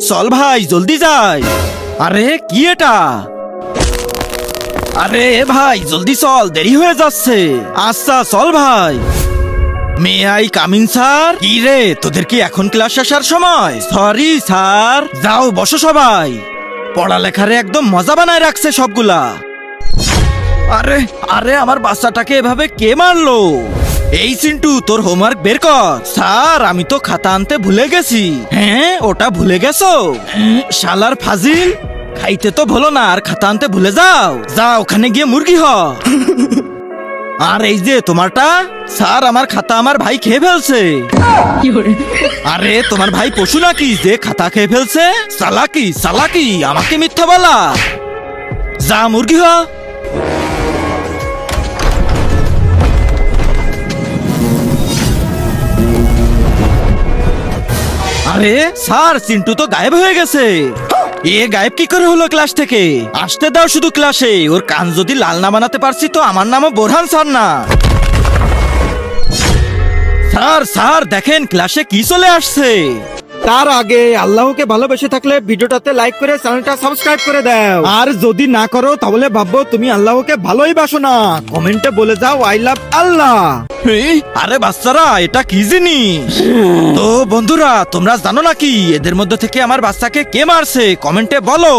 চল ভাই জলদি যাই। আরে কি এটা? আরে ভাই জলদি চল, দেরি হয়ে যাচ্ছে। আচ্ছা চল ভাই। May I come in sir? কি রে, তোদের কি এখন ক্লাস আসার সময়? Sorry sir. যাও বসো সবাই। পড়ালেখারে একদম মজা বানায় রাখছে সবগুলা। আরে আরে আমার বাচ্চাটাকে এভাবে কে মারলো? এই চিন্টু, তোর হোমওয়ার্ক বের কর। স্যার আমি তো খাতা আনতে ভুলে গেছি। হ্যাঁ ওটা ভুলে গেছো? শালার ফাজিল, খাইতে তো ভুলো না আর খাতা আনতে ভুলে যাও। যা ওখানে গিয়ে মুরগি হ। আর এই যে তোমারটা। স্যার আমার খাতা আমার ভাই খেয়ে ফেলছে। আরে তোমার ভাই পশু নাকি যে খাতা খেয়ে ফেলছে? চালাকি চালাকি, আমাকে মিথ্যা বলা। যা মুরগি হ। আরে স্যার, চিন্টু তো গায়েব হয়ে গেছে। এ গায়েব কি করে হলো ক্লাস থেকে? আসতে দাও শুধু ক্লাসে। ওর কান যদি লাল না বানাতে পারছি তো আমার নামও বোরহান স্যার না। স্যার স্যার দেখেন ক্লাসে কি চলে আসছে। তার আগে আল্লাহকে ভালোবেসে থাকলে ভিডিওটাতে লাইক করে চ্যানেলটা সাবস্ক্রাইব করে দাও। আর যদি না করো তাহলে ভাববো তুমি আল্লাহকে ভালোই বাসো না। কমেন্টে বলে যাও আই লাভ আল্লাহ। আরে বাচ্চারা এটা কি জিনিস? তো বন্ধুরা তোমরা জানো নাকি এদের মধ্যে থেকে আমার বাচ্চাকে কে মারছে? কমেন্টে বলো।